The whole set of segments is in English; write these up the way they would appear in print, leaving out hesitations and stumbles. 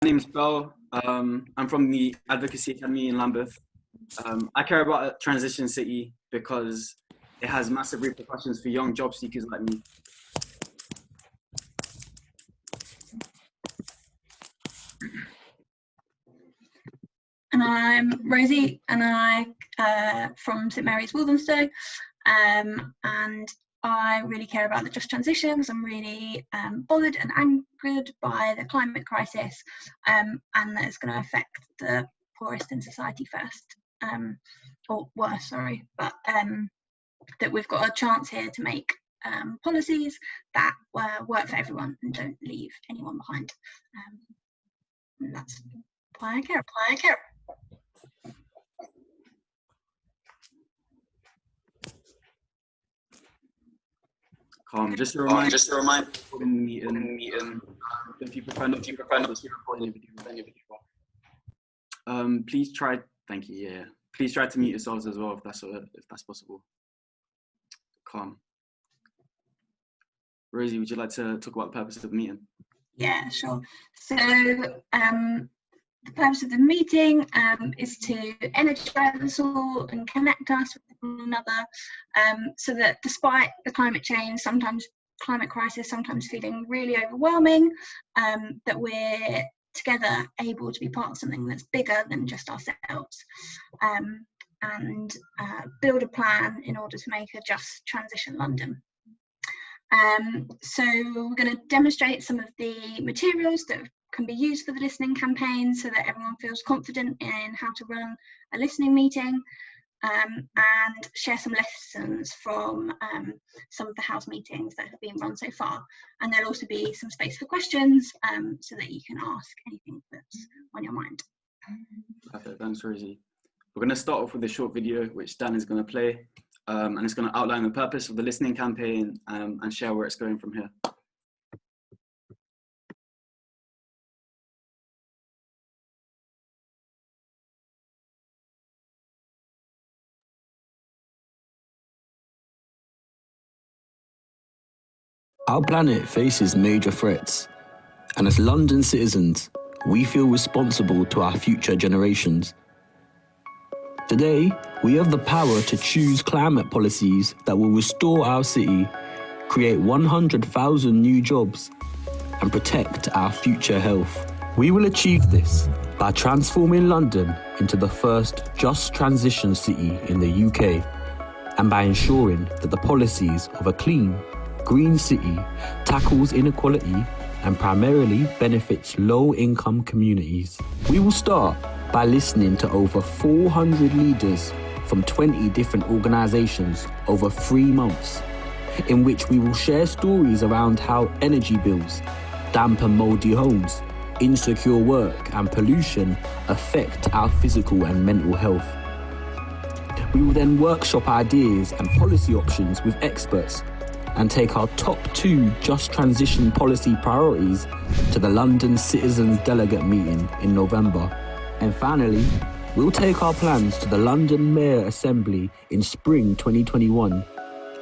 name's Bell. I'm from the Advocacy Academy in Lambeth. I care about a transition city because it has massive repercussions for young job seekers like me. And I'm Rosie, and I from St Mary's Walthamstow, and I really care about the just transition because I'm really bothered and angered by the climate crisis, and that it's going to affect the poorest in society first, or worse, sorry, but that we've got a chance here to make policies that work for everyone and don't leave anyone behind. And that's why I care. Calm. Just a reminder. If you prefer not to record any video. Please try. Thank you. Yeah. Please try to mute yourselves as well if that's possible. Calm. Rosie, would you like to talk about the purpose of the meeting? Yeah, sure. So the purpose of the meeting is to energise us all and connect us with one another, so that despite the climate change, sometimes climate crisis, sometimes feeling really overwhelming, that we're together able to be part of something that's bigger than just ourselves, and build a plan in order to make a just transition London. So we're going to demonstrate some of the materials that can be used for the listening campaign so that everyone feels confident in how to run a listening meeting, and share some lessons from some of the house meetings that have been run so far. And there'll also be some space for questions, so that you can ask anything that's on your mind. Perfect, thanks Rosie. We're going to start off with a short video which Dan is going to play, and it's going to outline the purpose of the listening campaign and share where it's going from here. Our planet faces major threats, and as London citizens, we feel responsible to our future generations. Today, we have the power to choose climate policies that will restore our city, create 100,000 new jobs, and protect our future health. We will achieve this by transforming London into the first just transition city in the UK, and by ensuring that the policies of a clean, green city tackles inequality and primarily benefits low-income communities. We will start by listening to over 400 leaders from 20 different organisations over 3 months, in which we will share stories around how energy bills, damp and mouldy homes, insecure work and pollution affect our physical and mental health. We will then workshop ideas and policy options with experts and take our top 2 just transition policy priorities to the London Citizens Delegate meeting in November. And finally, we'll take our plans to the London Mayor Assembly in spring 2021,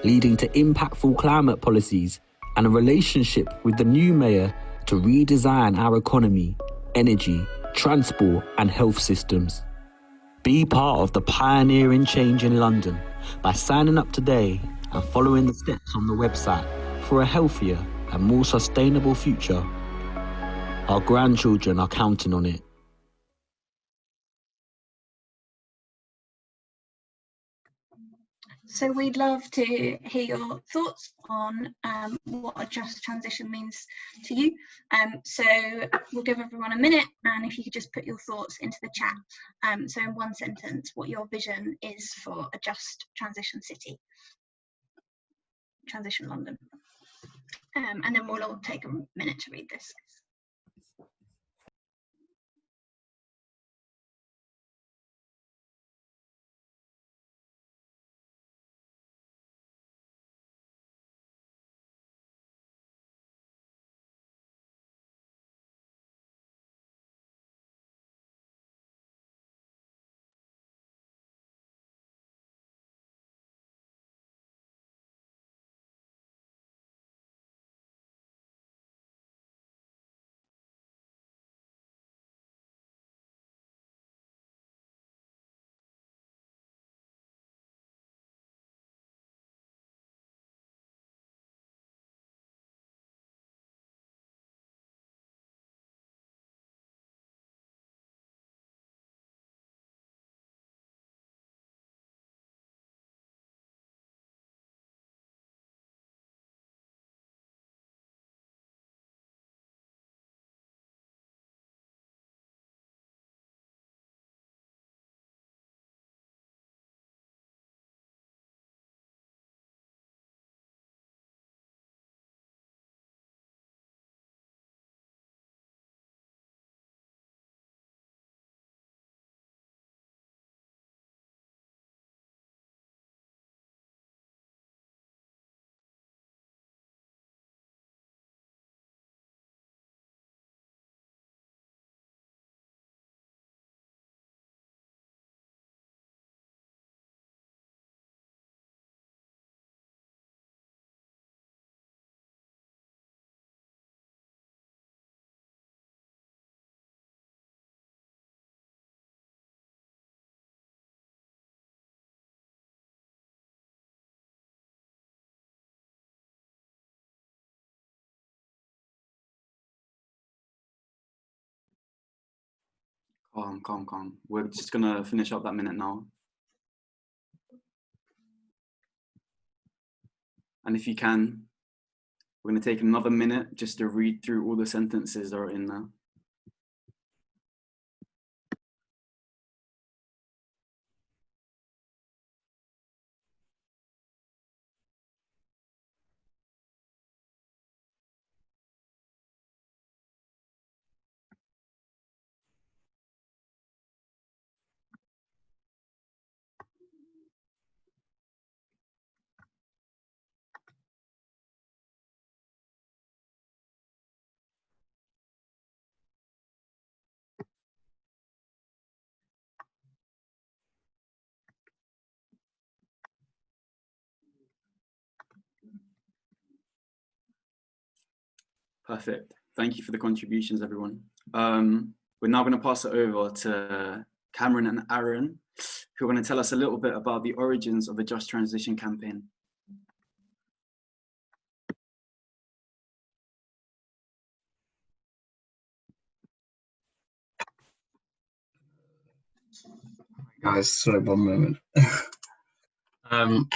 leading to impactful climate policies and a relationship with the new mayor to redesign our economy, energy, transport and health systems. Be part of the pioneering change in London by signing up today and following the steps on the website for a healthier and more sustainable future. Our grandchildren are counting on it. So we'd love to hear your thoughts on what a just transition means to you. So we'll give everyone a minute, and if you could just put your thoughts into the chat. So in one sentence, what your vision is for a just transition city, transition London. And then we'll all take a minute to read this. Calm, calm, calm. We're just gonna finish up that minute now. And if you can, we're gonna take another minute just to read through all the sentences that are in there. Perfect. Thank you for the contributions, everyone. We're now going to pass it over to Cameron and Aaron, who are going to tell us a little bit about the origins of the Just Transition campaign. Guys, sorry, one moment.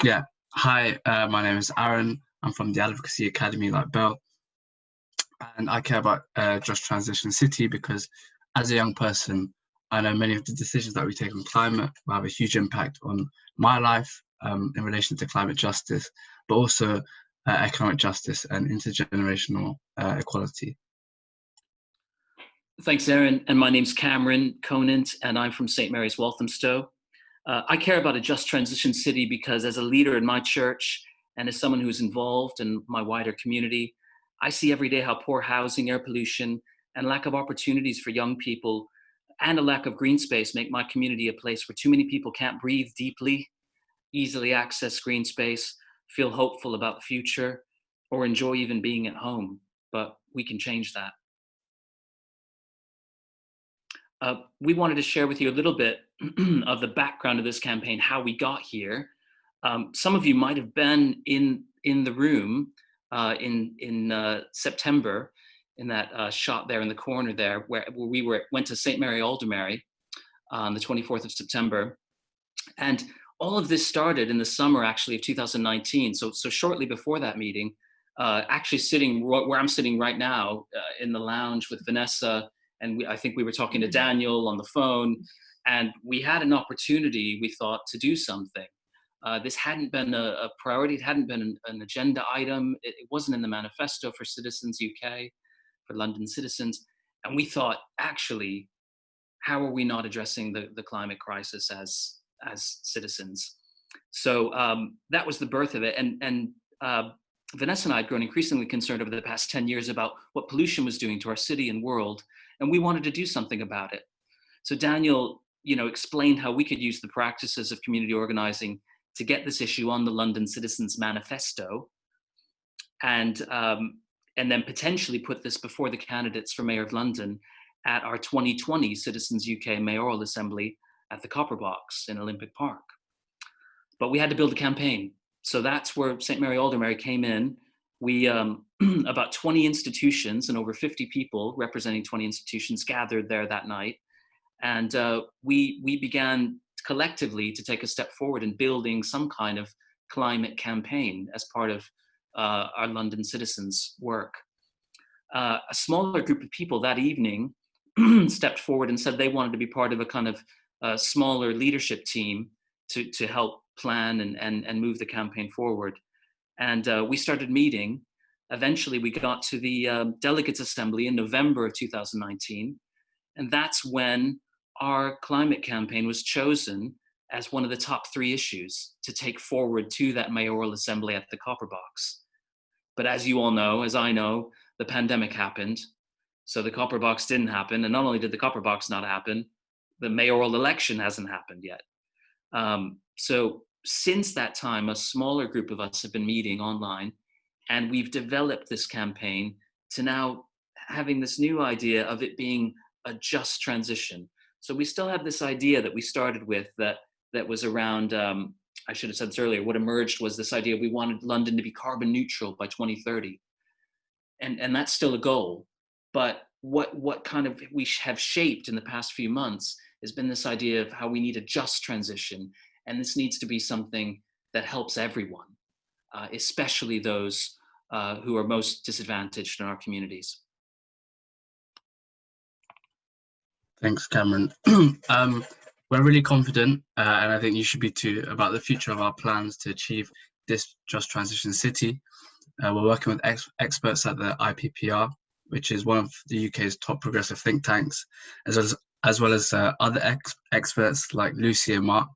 Yeah, hi, my name is Aaron. I'm from the Advocacy Academy, like Bell, and I care about Just Transition City because as a young person, I know many of the decisions that we take on climate will have a huge impact on my life in relation to climate justice, but also economic justice and intergenerational equality. Thanks, Aaron. And my name's Cameron Conant, and I'm from St. Mary's, Walthamstow. I care about a just transition city because as a leader in my church and as someone who's involved in my wider community, I see every day how poor housing, air pollution, and lack of opportunities for young people and a lack of green space make my community a place where too many people can't breathe deeply, easily access green space, feel hopeful about the future, or enjoy even being at home. But we can change that. We wanted to share with you a little bit of the background of this campaign, how we got here. Some of you might have been in the room in September, in that shot there in the corner there, where we went to St. Mary Aldermary on the 24th of September. And all of this started in the summer, actually, of 2019. So shortly before that meeting, actually sitting where I'm sitting right now in the lounge with Vanessa, and I think we were talking to Daniel on the phone, and we had an opportunity, we thought, to do something. This hadn't been a priority, it hadn't been an agenda item, it wasn't in the manifesto for Citizens UK, for London citizens, and we thought, actually, how are we not addressing the climate crisis as citizens? So that was the birth of it, and Vanessa and I had grown increasingly concerned over the past 10 years about what pollution was doing to our city and world, and we wanted to do something about it. So Daniel, explained how we could use the practices of community organizing to get this issue on the London Citizens Manifesto, and then potentially put this before the candidates for Mayor of London at our 2020 Citizens UK Mayoral Assembly at the Copper Box in Olympic Park. But we had to build a campaign. So that's where St. Mary Aldermary came in. We, about 20 institutions and over 50 people representing 20 institutions gathered there that night. And we began collectively to take a step forward in building some kind of climate campaign as part of our London citizens' work. A smaller group of people that evening stepped forward and said they wanted to be part of a kind of smaller leadership team to help plan and move the campaign forward. And we started meeting. Eventually we got to the Delegates Assembly in November of 2019. And that's when our climate campaign was chosen as one of the top 3 issues to take forward to that mayoral assembly at the Copper Box. But as you all know, as I know, the pandemic happened. So the Copper Box didn't happen. And not only did the Copper Box not happen, the mayoral election hasn't happened yet. So since that time, a smaller group of us have been meeting online, and we've developed this campaign to now having this new idea of it being a just transition. So we still have this idea that we started with that was around, I should have said this earlier, what emerged was this idea we wanted London to be carbon neutral by 2030. And that's still a goal. But what kind of we have shaped in the past few months has been this idea of how we need a just transition, and this needs to be something that helps everyone, especially those who are most disadvantaged in our communities. Thanks, Cameron. We're really confident, and I think you should be too, about the future of our plans to achieve this just transition city. We're working with experts at the IPPR, which is one of the UK's top progressive think tanks, as well as other experts like Lucy and Mark,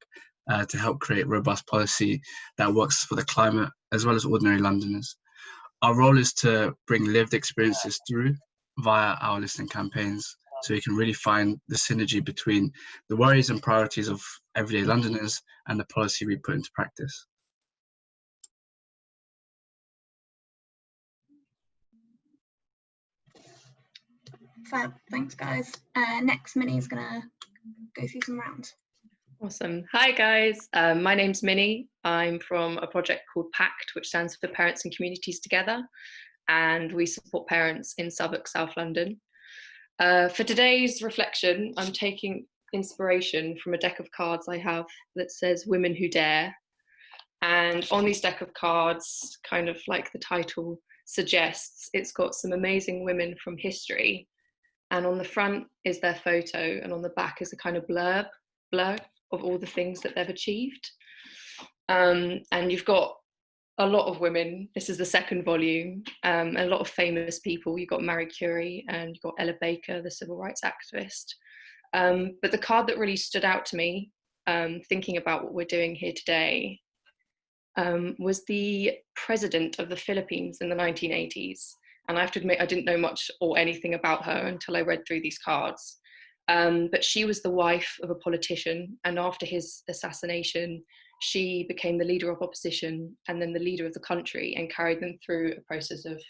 to help create robust policy that works for the climate as well as ordinary Londoners. Our role is to bring lived experiences through via our listening campaigns, so we can really find the synergy between the worries and priorities of everyday Londoners and the policy we put into practice. Fab, thanks guys. Next, Minnie's gonna go through some rounds. Awesome. Hi guys, my name's Minnie. I'm from a project called PACT, which stands for Parents and Communities Together, and we support parents in Southwark, South London. For today's reflection, I'm taking inspiration from a deck of cards I have that says Women Who Dare. And on these deck of cards, kind of like the title suggests, it's got some amazing women from history. And on the front is their photo, and on the back is a kind of blurb of all the things that they've achieved. And you've got a lot of women. This is the second volume, and a lot of famous people. You've got Marie Curie and you've got Ella Baker, the civil rights activist. But the card that really stood out to me, thinking about what we're doing here today, was the president of the Philippines in the 1980s. And I have to admit, I didn't know much or anything about her until I read through these cards. But she was the wife of a politician, and after his assassination, she became the leader of opposition and then the leader of the country, and carried them through a process of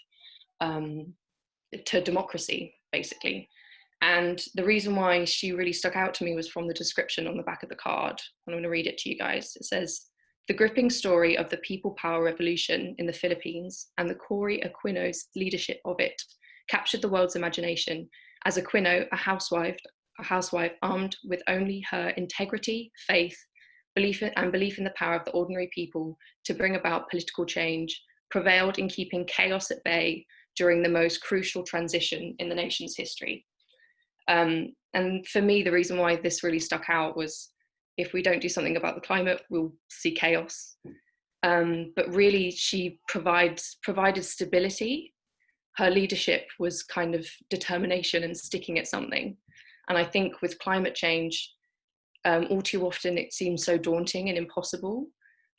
to democracy, basically. And the reason why she really stuck out to me was from the description on the back of the card. I'm going to read it to you guys. It says, "The gripping story of the people power revolution in the Philippines and the Cory Aquino's leadership of it captured the world's imagination as Aquino, a housewife armed with only her integrity, faith, belief in the power of the ordinary people to bring about political change, prevailed in keeping chaos at bay during the most crucial transition in the nation's history." And for me, the reason why this really stuck out was, if we don't do something about the climate, we'll see chaos. But really, she provided stability. Her leadership was kind of determination and sticking at something. And I think with climate change, all too often it seems so daunting and impossible.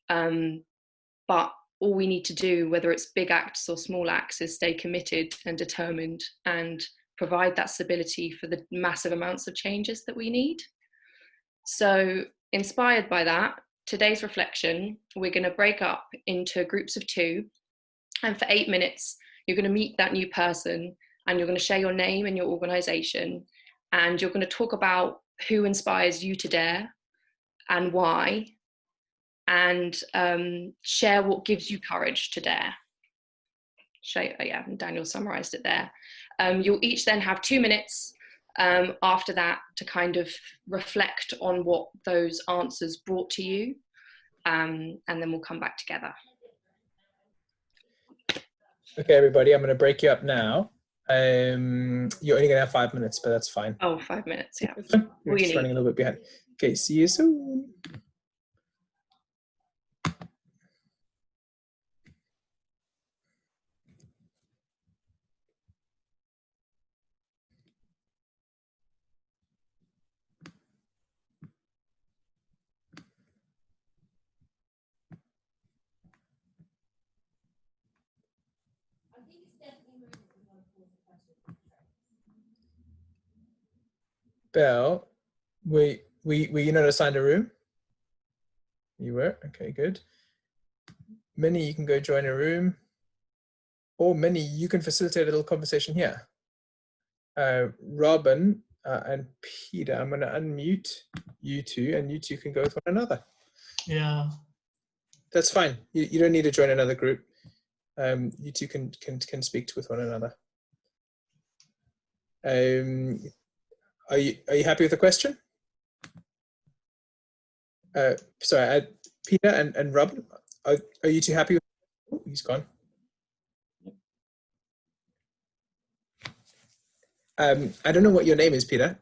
But all we need to do, whether it's big acts or small acts, is stay committed and determined and provide that stability for the massive amounts of changes that we need. So inspired by that, today's reflection, we're going to break up into groups of 2. And for 8 minutes, you're going to meet that new person, and you're going to share your name and your organisation. And you're going to talk about who inspires you to dare and why, and share what gives you courage to dare. Yeah, Daniel summarised it there. You'll each then have 2 minutes after that to kind of reflect on what those answers brought to you, and then we'll come back together. Okay, everybody, I'm going to break you up now. You're only going to have 5 minutes, but that's fine. Oh, 5 minutes, yeah. We're just running a little bit behind. Okay, see you soon. Belle, were you not assigned a room? You were? Okay, good. Minnie, you can go join a room. Or Minnie, you can facilitate a little conversation here. Robin and Peter, I'm going to unmute you two, and you two can go with one another. Yeah. That's fine. You don't need to join another group. You two can speak with one another. Are you happy with the question? Sorry, Peter and Robin, are you two happy with? Oh, he's gone. I don't know what your name is, Peter.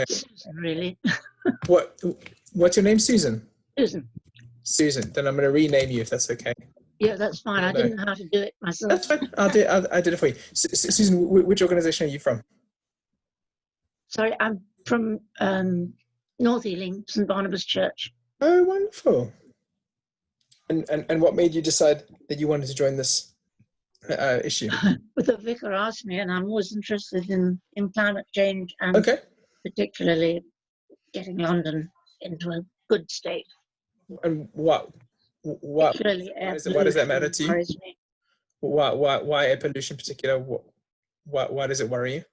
Susan, really. What's your name, Susan? Susan. Susan. Then I'm going to rename you if that's okay. Yeah, that's fine. I didn't know how to do it myself. That's fine. I did it for you. Susan, which organization are you from? Sorry, I'm from North Ealing, St Barnabas Church. Oh, wonderful. And what made you decide that you wanted to join this issue? But the vicar asked me, and I'm always interested in climate change and Okay. particularly getting London into a good state. And why does that matter to you? Why air pollution in particular? Why does it worry you?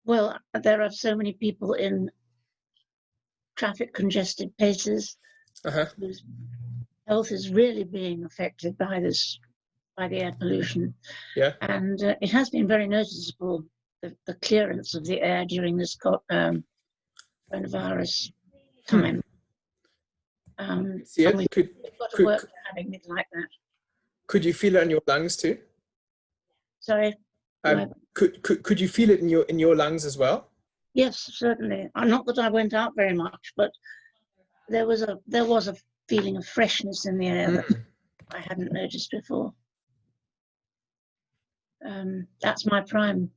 Well, there are so many people in traffic congested places whose health is really being affected by the air pollution. Yeah. And it has been very noticeable, the clearance of the air during this coronavirus time. See it? We've got to work for having it like that. Could you feel it in your lungs too? Sorry. Could you feel it in your lungs as well? Yes, certainly. Not that I went out very much, but there was a feeling of freshness in the air that I hadn't noticed before. That's my prime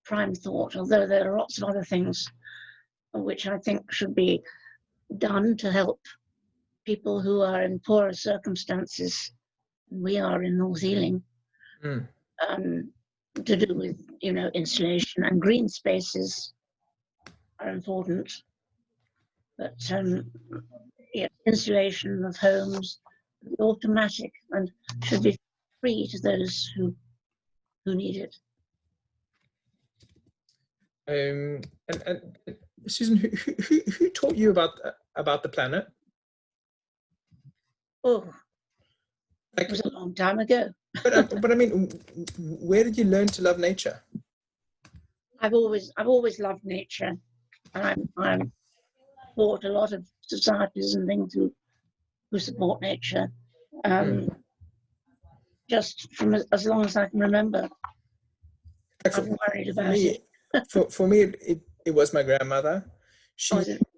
thought, although there are lots of other things which I think should be done to help people who are in poorer circumstances. We are in North Ealing, to do with, insulation, and green spaces are important. But insulation of homes is automatic and should be free to those who need it. And Susan, who taught you about the planet? Oh, it was a long time ago. But I mean, where did you learn to love nature? I've always loved nature, and I'm taught a lot of societies and things who support nature. Just from as long as I can remember, I've worried about it. For me, it was my grandmother.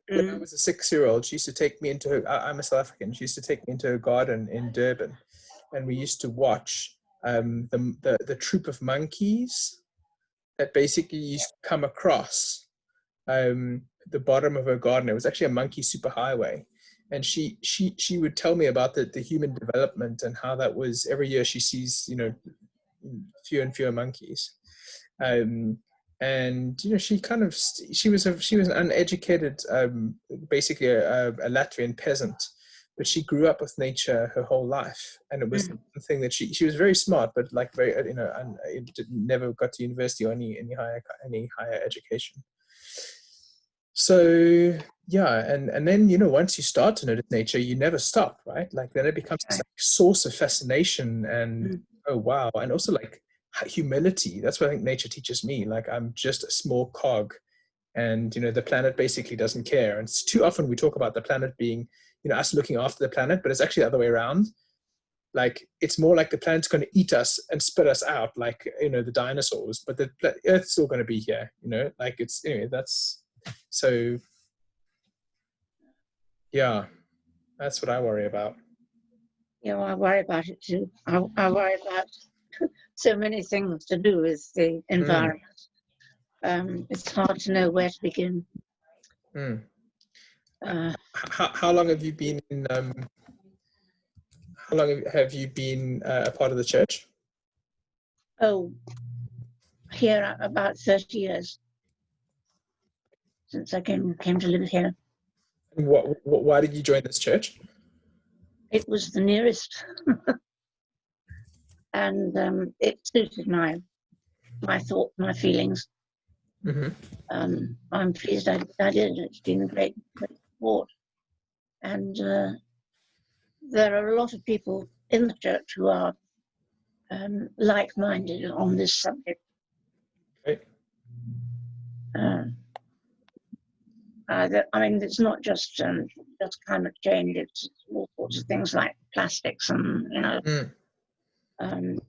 When I was a 6-year-old, she used to take me into her, I'm a South African, she used to take me into her garden in Durban, and we used to watch the troop of monkeys that basically used to come across the bottom of her garden. It was actually a monkey superhighway, and she would tell me about the human development and how that was. Every year she sees fewer and fewer monkeys. And she was an uneducated, basically a Latvian peasant, but she grew up with nature her whole life, and it was the thing that she was very smart, but like very never got to university or any higher education. So yeah, and then once you start to notice nature, you never stop, right? Like then it becomes this source of fascination, and oh wow, and also like humility. That's what I think nature teaches me. Like I'm just a small cog, and the planet basically doesn't care. And it's too often we talk about the planet being us looking after the planet, but it's actually the other way around. Like it's more like the planet's going to eat us and spit us out, like the dinosaurs, but the Earth's still going to be here. Like it's that's so. Yeah, that's what I worry about. Yeah, I worry about it too. I worry about so many things to do with the environment. It's hard to know where to begin. How long have you been in? How long have you been a part of the church? Oh, here about 30 years since I came to live here. And why did you join this church? It was the nearest, and it suited my thought, my feelings. I'm pleased I did. It's been a great support, and there are a lot of people in the church who are like-minded on this subject. I mean, it's not just climate change, it's all sorts of things like plastics and, you know, and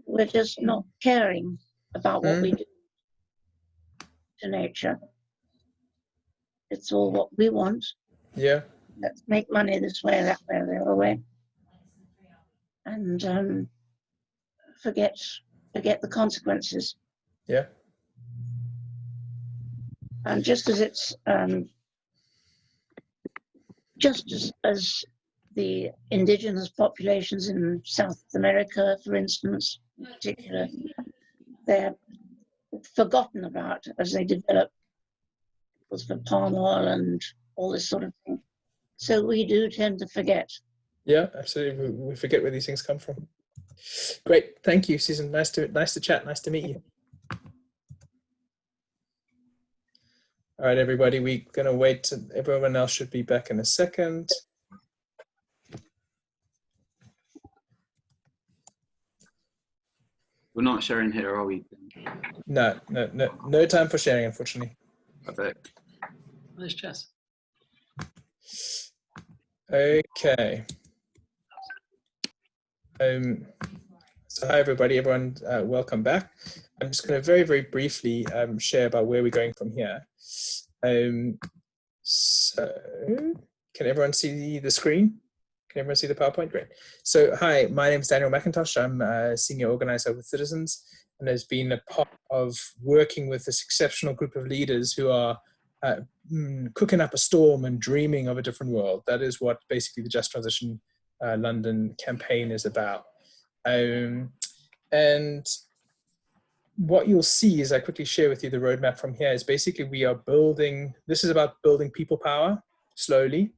we're just not caring about what we do to nature. It's all what we want. Yeah. Let's make money this way, that way, the other way. And forget the consequences. Yeah. And just as it's just as the indigenous populations in South America, for instance, in particular, they're forgotten about as they develop, because for palm oil and all this sort of thing. So we do tend to forget. Yeah, absolutely. We forget where these things come from. Great, thank you, Susan. Nice to chat. Nice to meet you. All right, everybody. We're gonna wait. Everyone else should be back in a second. We're not sharing here, are we? No time for sharing, unfortunately. Perfect. Nice chess. Okay. So hi everybody, everyone, welcome back. I'm just going to very, very briefly share about where we're going from here. So can everyone see the screen? Can everyone see the PowerPoint? Great. So hi, my name is Daniel McIntosh. I'm a senior organizer with Citizens, and has been a part of working with this exceptional group of leaders who are cooking up a storm and dreaming of a different world. That is what basically the Just Transition London campaign is about. And what you'll see as I quickly share with you the roadmap from here is basically we are building, this is about building people power slowly,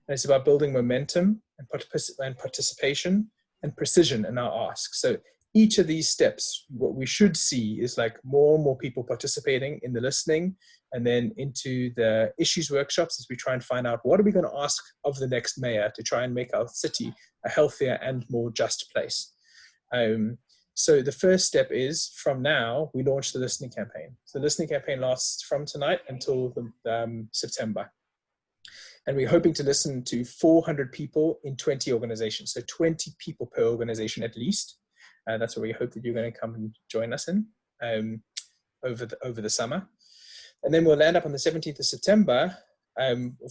and it's about building momentum and participation and precision in our ask. So each of these steps, what we should see is like more and more people participating in the listening, and then into the issues workshops as we try and find out what are we going to ask of the next mayor to try and make our city a healthier and more just place. So the first step is, from now, we launch the listening campaign. So the listening campaign lasts from tonight until September. And we're hoping to listen to 400 people in 20 organizations. So 20 people per organization at least. That's what we hope that you're going to come and join us in over the summer. And then we'll land up on the 17th of September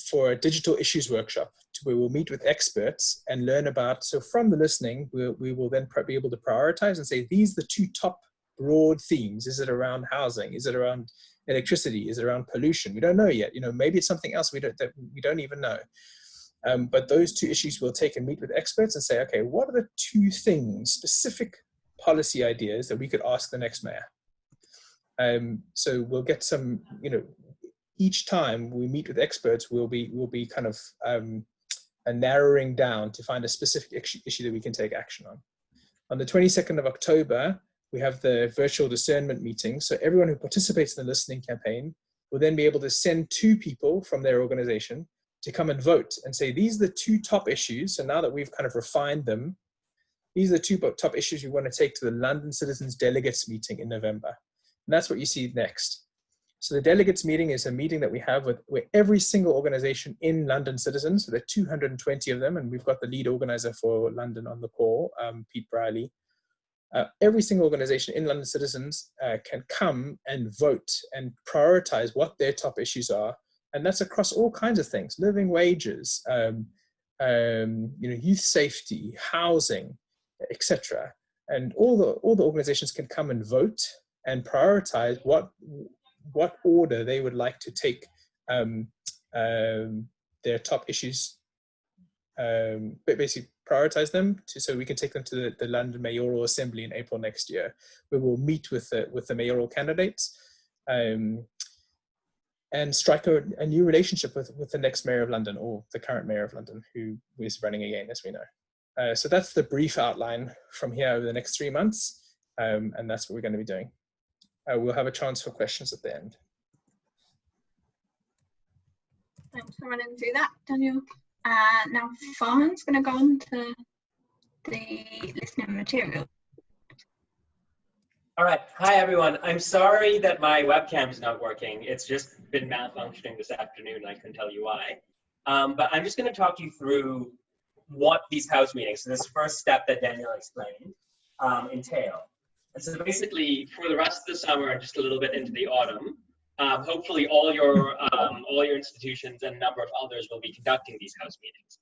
for a digital issues workshop, where we'll meet with experts and learn about, so from the listening, we will then be able to prioritize and say, these are the two top broad themes. Is it around housing? Is it around electricity? Is it around pollution? We don't know yet. You know, maybe it's something else we don't even know. But those two issues we'll take and meet with experts and say, okay, what are the two things, specific policy ideas that we could ask the next mayor? So we'll get some, you know, each time we meet with experts, we'll be kind of narrowing down to find a specific issue that we can take action on. On the 22nd of October, we have the virtual discernment meeting. So everyone who participates in the listening campaign will then be able to send 2 people from their organization to come and vote and say, these are the 2 top issues. So now that we've kind of refined them, these are the 2 top issues we want to take to the London Citizens Delegates meeting in November. And that's what you see next. So the delegates meeting is a meeting that we have where every single organization in London Citizens, so there are 220 of them, and we've got the lead organizer for London on the call, Pete Briley. Every single organization in London Citizens can come and vote and prioritize what their top issues are. And that's across all kinds of things: living wages, you know, youth safety, housing, etc. And all the organizations can come and vote and prioritize what order they would like to take their top issues, but basically prioritize them so we can take them to the London Mayoral Assembly in April next year, where we'll meet with the mayoral candidates and strike a new relationship with the next mayor of London, or the current mayor of London, who is running again, as we know. So that's the brief outline from here over the next 3 months, and that's what we're going to be doing. We'll have a chance for questions at the end. Thanks for running through that, Daniel. Now Farhan's going to go on to the listening material. All right. Hi, everyone. I'm sorry that my webcam is not working. It's just been malfunctioning this afternoon, and I couldn't tell you why. But I'm just going to talk you through what these house meetings, so this first step that Daniel explained, entail. And so basically, for the rest of the summer and just a little bit into the autumn, hopefully all your institutions and a number of others will be conducting these house meetings.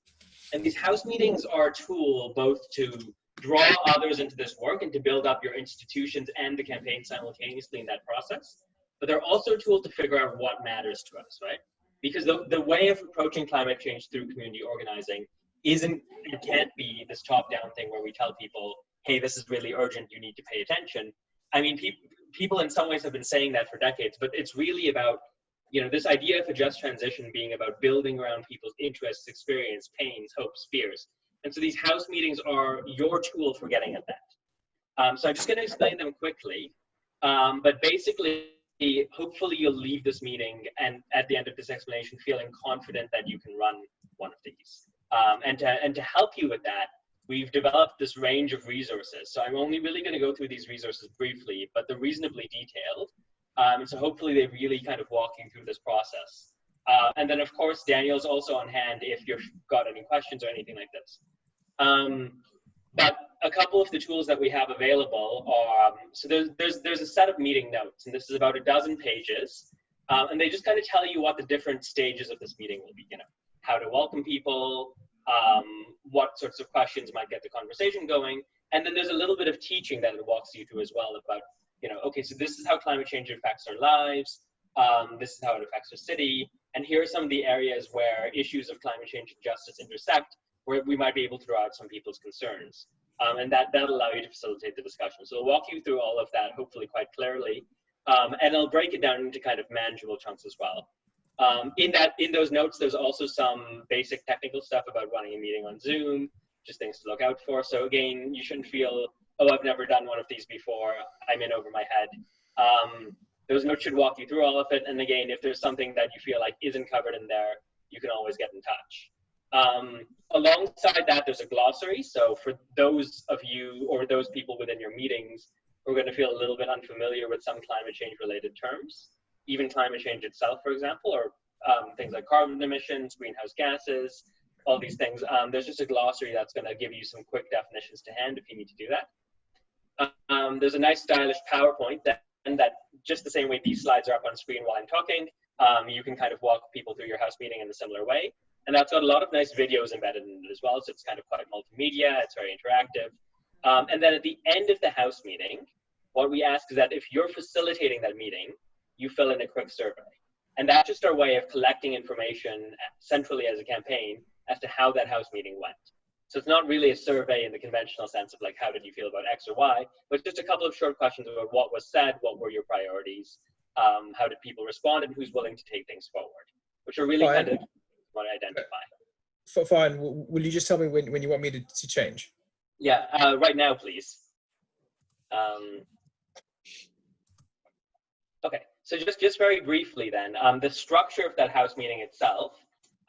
And these house meetings are a tool both to draw others into this work and to build up your institutions and the campaign simultaneously in that process. But they're also a tool to figure out what matters to us, right? Because the way of approaching climate change through community organizing isn't and can't be this top-down thing where we tell people, hey, this is really urgent, you need to pay attention. I mean, people in some ways have been saying that for decades, but it's really about, you know, this idea of a just transition being about building around people's interests, experience, pains, hopes, fears. And so these house meetings are your tool for getting at that. So I'm just going to explain them quickly, but basically, hopefully you'll leave this meeting and at the end of this explanation feeling confident that you can run one of these. And to help you with that, we've developed this range of resources. So I'm only really going to go through these resources briefly, but they're reasonably detailed. So hopefully they really kind of walk you through this process. And then of course, Daniel's also on hand if you've got any questions or anything like this. But a couple of the tools that we have available are, so there's a set of meeting notes, and this is about 12 pages. And they just kind of tell you what the different stages of this meeting will be, you know, how to welcome people, what sorts of questions might get the conversation going. And then there's a little bit of teaching that it walks you through as well about, you know, okay, so this is how climate change affects our lives. This is how it affects our city. And here are some of the areas where issues of climate change and justice intersect, where we might be able to draw out some people's concerns. And that'll allow you to facilitate the discussion. So I'll walk you through all of that, hopefully quite clearly. And I'll break it down into kind of manageable chunks as well. In those notes, there's also some basic technical stuff about running a meeting on Zoom, just things to look out for. So again, you shouldn't feel, oh, I've never done one of these before, I'm in over my head. Those notes should walk you through all of it. And again, if there's something that you feel like isn't covered in there, you can always get in touch. Alongside that, there's a glossary. So for those of you or those people within your meetings who are going to feel a little bit unfamiliar with some climate change related terms, even climate change itself, for example, or things like carbon emissions, greenhouse gases, all these things, there's just a glossary that's going to give you some quick definitions to hand if you need to do that. There's a nice stylish PowerPoint that just the same way these slides are up on screen while I'm talking, you can kind of walk people through your house meeting in a similar way. And that's got a lot of nice videos embedded in it as well. So it's kind of quite multimedia, it's very interactive. And then at the end of the house meeting, what we ask is that if you're facilitating that meeting, you fill in a quick survey. And that's just our way of collecting information centrally as a campaign as to how that house meeting went. So it's not really a survey in the conventional sense of like, how did you feel about X or Y, but just a couple of short questions about what was said, what were your priorities, how did people respond, and who's willing to take things forward, which are really kind of what I identify. Fine. Will you just tell me when you want me to change? Yeah, right now, please. Okay, so just very briefly then, the structure of that house meeting itself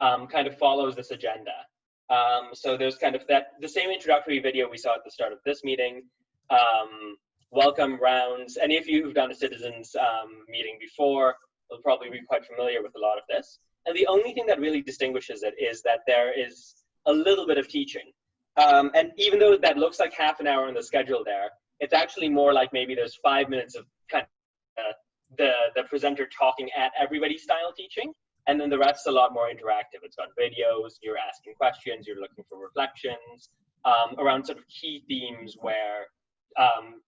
kind of follows this agenda. So there's kind of the same introductory video we saw at the start of this meeting, welcome rounds. Any of you who've done a citizens meeting before will probably be quite familiar with a lot of this. And the only thing that really distinguishes it is that there is a little bit of teaching. And even though that looks like half an hour on the schedule there, it's actually more like maybe there's 5 minutes of kind of the presenter talking at everybody style teaching. And then the rest's a lot more interactive. It's got videos, you're asking questions, you're looking for reflections around sort of key themes where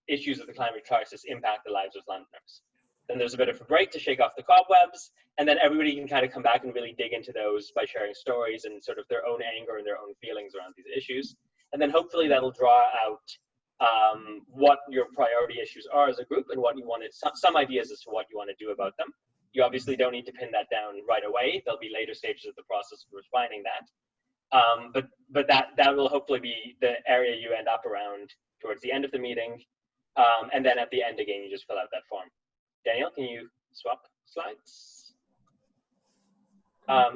issues of the climate crisis impact the lives of Londoners. Then there's a bit of a break to shake off the cobwebs, and then everybody can kind of come back and really dig into those by sharing stories and sort of their own anger and their own feelings around these issues. And then hopefully that'll draw out what your priority issues are as a group and what you want to, some ideas as to what you want to do about them. You obviously don't need to pin that down right away. There'll be later stages of the process for refining that. But that will hopefully be the area you end up around towards the end of the meeting. And then at the end, again, you just fill out that form. Daniel, can you swap slides?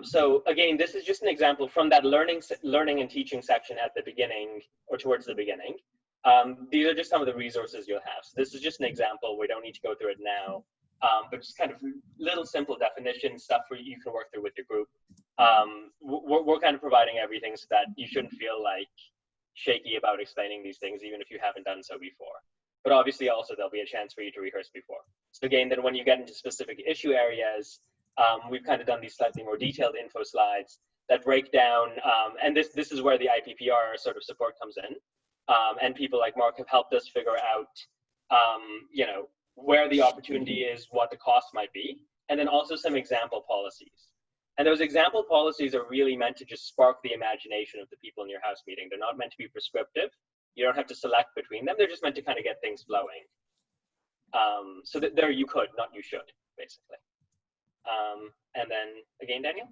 So again, this is just an example from that learning and teaching section at the beginning or towards the beginning. These are just some of the resources you'll have. So this is just an example. We don't need to go through it now, but just kind of little simple definitions, stuff where you can work through with your group. We're kind of providing everything so that you shouldn't feel like shaky about explaining these things, even if you haven't done so before. But obviously also there'll be a chance for you to rehearse before. So again, then when you get into specific issue areas, we've kind of done these slightly more detailed info slides that break down, and this is where the IPPR sort of support comes in. And people like Mark have helped us figure out, you know, where the opportunity is, what the cost might be, and then also some example policies. And those example policies are really meant to just spark the imagination of the people in your house meeting. They're not meant to be prescriptive. You don't have to select between them. They're just meant to kind of get things flowing. So that there you could, not you should, basically. And then again, Daniel?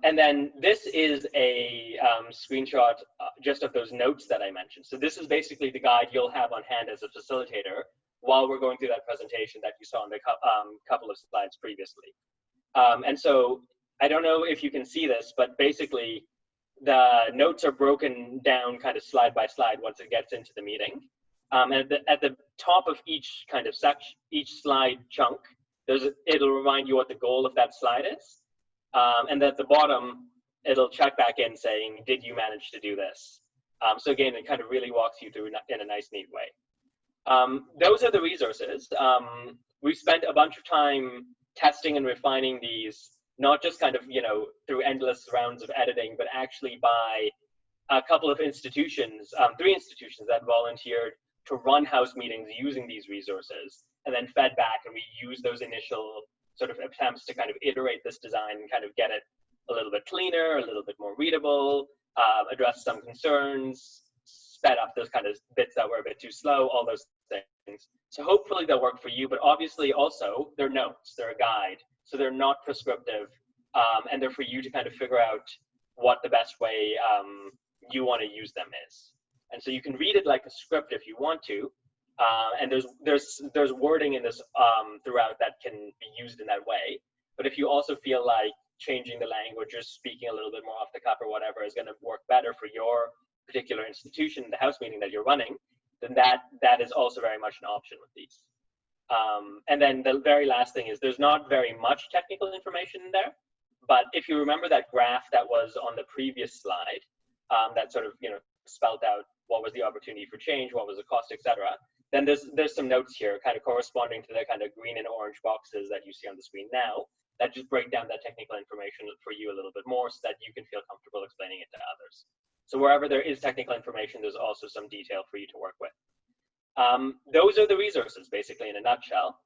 And then this is a screenshot just of those notes that I mentioned. So this is basically the guide you'll have on hand as a facilitator while we're going through that presentation that you saw in the couple of slides previously. And so I don't know if you can see this, but basically the notes are broken down kind of slide by slide once it gets into the meeting. And at the top of each kind of section, each slide chunk, it'll remind you what the goal of that slide is. And at the bottom, it'll check back in saying, did you manage to do this? So again, it kind of really walks you through in a nice, neat way. Those are the resources. We've spent a bunch of time testing and refining these, not just kind of, you know, through endless rounds of editing, but actually by a couple of institutions, 3 institutions that volunteered to run house meetings using these resources, and then fed back, and we use those initial sort of attempts to kind of iterate this design and kind of get it a little bit cleaner, a little bit more readable, address some concerns, sped up those kind of bits that were a bit too slow, all those things. So hopefully they'll work for you, but obviously also they're notes, they're a guide, so they're not prescriptive, and they're for you to kind of figure out what the best way you want to use them is. And so you can read it like a script if you want to, and there's wording in this throughout that can be used in that way. But if you also feel like changing the language or speaking a little bit more off the cuff or whatever is going to work better for your particular institution, the house meeting that you're running, then that is also very much an option with these. And then the very last thing is there's not very much technical information in there, but if you remember that graph that was on the previous slide, that sort of, you know, spelled out what was the opportunity for change, what was the cost, etc. Then there's some notes here kind of corresponding to the kind of green and orange boxes that you see on the screen now that just break down that technical information for you a little bit more so that you can feel comfortable explaining it to others. So wherever there is technical information, there's also some detail for you to work with. Those are the resources basically in a nutshell.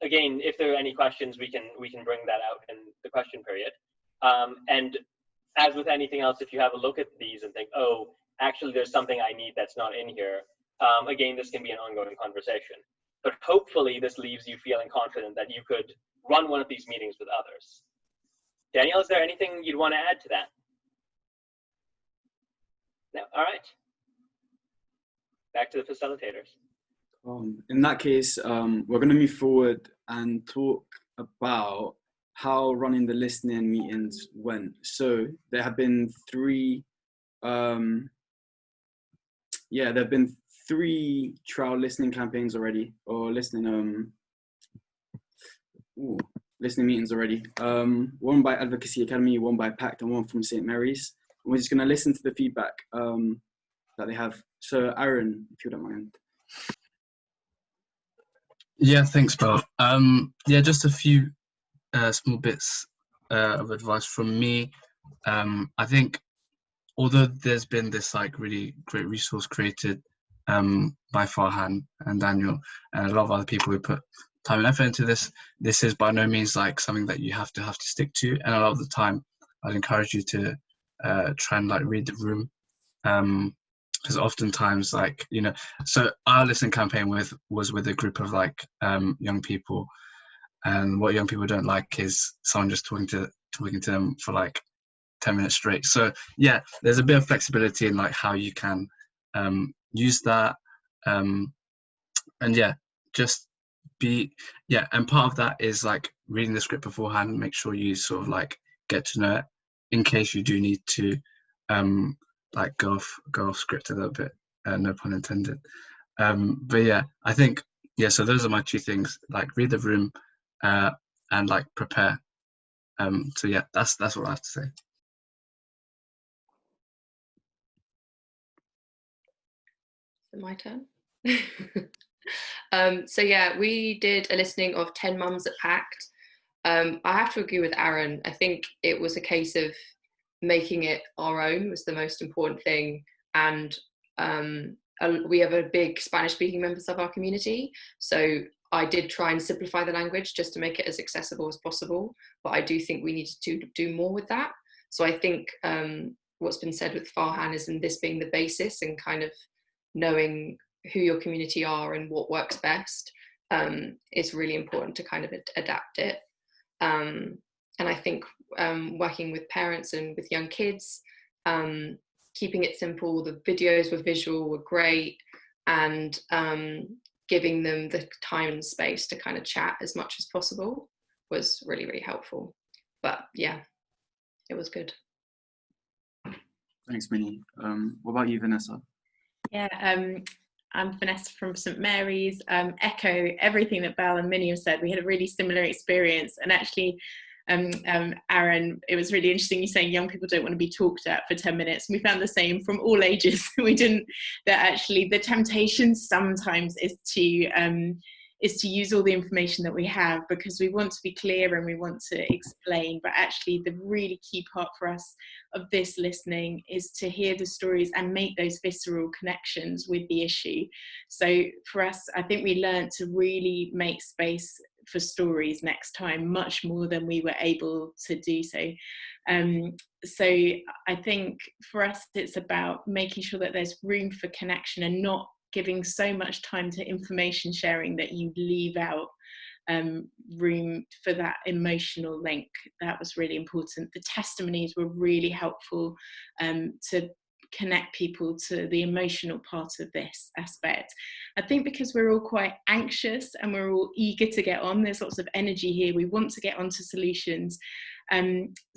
Again, if there are any questions, we can bring that out in the question period. And as with anything else, if you have a look at these and think, oh, actually there's something I need that's not in here, again, this can be an ongoing conversation. But hopefully this leaves you feeling confident that you could run one of these meetings with others. Daniel, is there anything you'd want to add to that? No? All right. Back to the facilitators. In that case, we're going to move forward and talk about how running the listening meetings went. So there have been 3, there have been 3 trial listening campaigns already, or listening meetings already. One by Advocacy Academy, one by PACT, and one from St. Mary's. And we're just going to listen to the feedback that they have. So Aaron, if you don't mind. Yeah, thanks, Bill. Yeah, just a few small bits of advice from me. I think although there's been this like really great resource created by Farhan and Daniel and a lot of other people who put time and effort into this, this is by no means like something that you have to stick to. And a lot of the time, I'd encourage you to try and like read the room. Because oftentimes, like, you know, so our listening campaign was with a group of like young people, and what young people don't like is someone just talking to them for like 10 minutes straight. So yeah, there's a bit of flexibility in like how you can use that, and yeah, just and part of that is like reading the script beforehand. Make sure you sort of like get to know it in case you do need to like go off script a little bit, no pun intended. But yeah, I think, yeah, so those are my two things, like read the room and like prepare. So yeah, that's what I have to say. Is it my turn? So yeah, we did a listening of 10 mums at Pact. I have to agree with Aaron. I think it was a case of making it our own was the most important thing. And we have a big Spanish speaking members of our community. So I did try and simplify the language just to make it as accessible as possible. But I do think we needed to do more with that. So I think what's been said with Farhan is in this being the basis and kind of knowing who your community are and what works best is really important to kind of adapt it. And I think working with parents and with young kids, keeping it simple, the videos were visual, were great, and giving them the time and space to kind of chat as much as possible was really, really helpful. But yeah, it was good. Thanks, Minnie. What about you, Vanessa? Yeah, I'm Vanessa from St Mary's. Echo everything that Belle and Minnie have said. We had a really similar experience, and actually, Aaron, it was really interesting you saying young people don't want to be talked at for 10 minutes. We found the same from all ages. That actually the temptation sometimes is to use all the information that we have because we want to be clear and we want to explain, but actually the really key part for us of this listening is to hear the stories and make those visceral connections with the issue. So for us, I think we learned to really make space for stories next time, much more than we were able to do so. So I think for us, it's about making sure that there's room for connection and not giving so much time to information sharing that you leave out room for that emotional link. That was really important. The testimonies were really helpful to connect people to the emotional part of this aspect. I think because we're all quite anxious and we're all eager to get on, there's lots of energy here, we want to get onto solutions.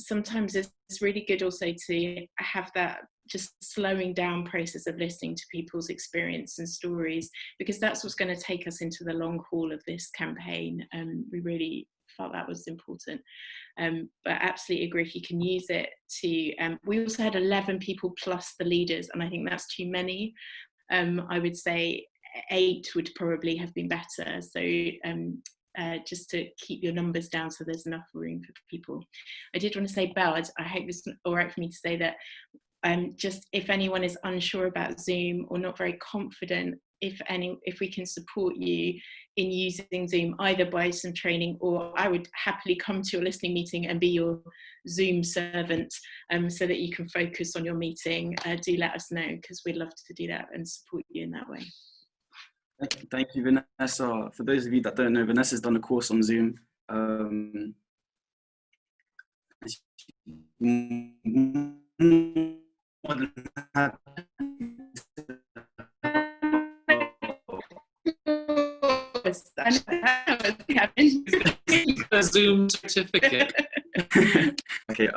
Sometimes it's really good also to have that just slowing down process of listening to people's experience and stories, because that's what's going to take us into the long haul of this campaign. We really felt that was important. But absolutely agree, if you can use it to, we also had 11 people plus the leaders, and I think that's too many. I would say 8 would probably have been better. So just to keep your numbers down so there's enough room for people. I did want to say, Belle, I hope it's all right for me to say that just if anyone is unsure about Zoom or not very confident, if we can support you in using Zoom, either by some training, or I would happily come to your listening meeting and be your Zoom servant so that you can focus on your meeting. Do let us know, because we'd love to do that and support you in that way. Thank you, Vanessa. For those of you that don't know, Vanessa's done a course on Zoom. A Zoom certificate. Okay,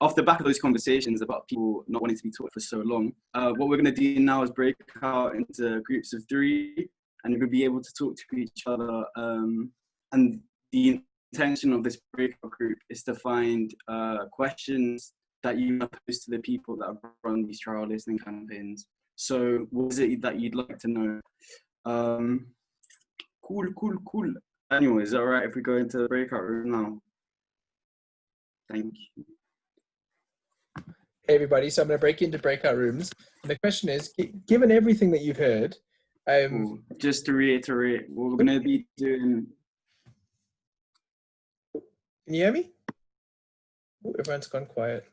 off the back of those conversations about people not wanting to be taught for so long, what we're going to do now is break out into groups of 3, and you're going to be able to talk to each other. And the intention of this breakout group is to find questions that you pose to the people that have run these trial listening campaigns. So what is it that you'd like to know? Cool. Anyway, is that all right if we go into the breakout room now? Thank you. Hey everybody, so I'm going to break into breakout rooms. And the question is, given everything that you've heard, just to reiterate, what we're going to be doing. Can you hear me? Oh, everyone's gone quiet.